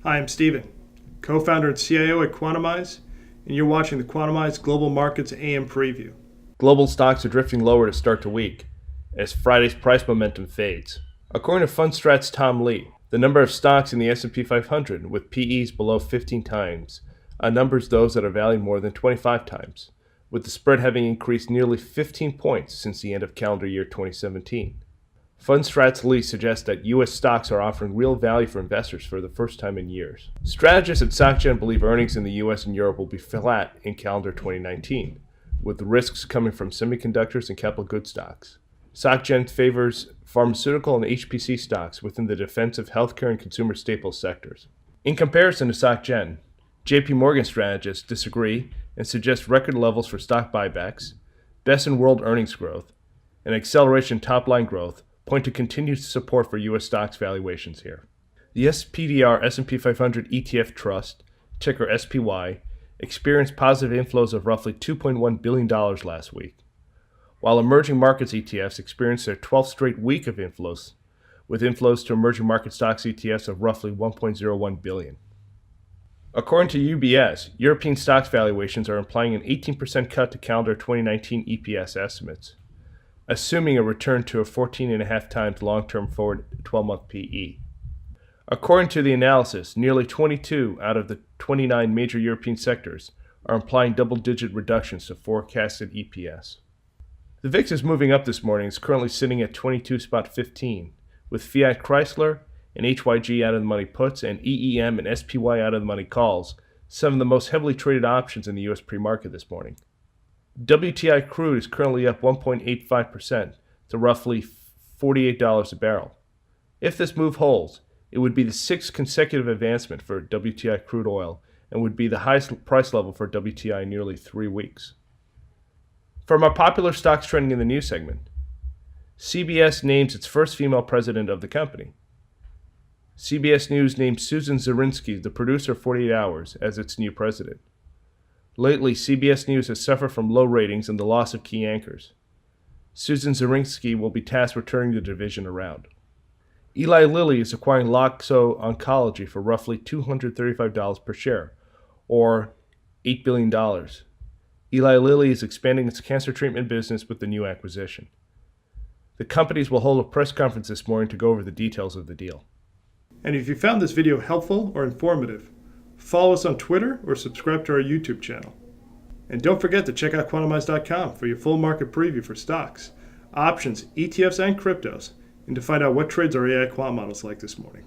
Hi, I'm Steven, co-founder and CIO at Quantamize, and you're watching the Quantamize Global Markets AM Preview. Global stocks are drifting lower to start the week as Friday's price momentum fades. According to FundStrat's Tom Lee, the number of stocks in the S&P 500 with PEs below 15 times outnumbers those that are valued more than 25 times, with the spread having increased nearly 15 points since the end of calendar year 2017. FundStrat's Lee suggests that U.S. stocks are offering real value for investors for the first time in years. Strategists at SocGen believe earnings in the U.S. and Europe will be flat in calendar 2019, with the risks coming from semiconductors and capital goods stocks. SocGen favors pharmaceutical and HPC stocks within the defensive healthcare and consumer staples sectors. In comparison to SocGen, JP Morgan strategists disagree and suggest record levels for stock buybacks, best in world earnings growth, and acceleration top-line growth point to continued support for U.S. stocks valuations here. The SPDR S&P 500 ETF Trust, ticker SPY, experienced positive inflows of roughly $2.1 billion last week, while emerging markets ETFs experienced their 12th straight week of inflows, with inflows to emerging market stocks ETFs of roughly $1.01 billion. According to UBS, European stocks valuations are implying an 18% cut to calendar 2019 EPS estimates, assuming a return to a 14.5 times long-term forward 12-month PE. According to the analysis, nearly 22 out of the 29 major European sectors are implying double-digit reductions to forecasted EPS. The VIX is moving up this morning. It's currently sitting at 22.15, with Fiat Chrysler and HYG out of the money puts and EEM and SPY out of the money calls, some of the most heavily traded options in the U.S. pre-market this morning. WTI crude is currently up 1.85% to roughly $48 a barrel. If this move holds, it would be the sixth consecutive advancement for WTI crude oil and would be the highest price level for WTI in nearly 3 weeks. From our popular stocks trending in the news segment, CBS names its first female president of the company. CBS News named Susan Zirinsky, the producer of 48 Hours, as its new president. Lately, CBS News has suffered from low ratings and the loss of key anchors. Susan Zirinsky will be tasked with turning the division around. Eli Lilly is acquiring Loxo Oncology for roughly $235 per share, or $8 billion. Eli Lilly is expanding its cancer treatment business with the new acquisition. The companies will hold a press conference this morning to go over the details of the deal. And if you found this video helpful or informative, follow us on Twitter or subscribe to our YouTube channel. And don't forget to check out Quantamize.com for your full market preview for stocks, options, ETFs, and cryptos, and to find out what trades our AI quant models like this morning.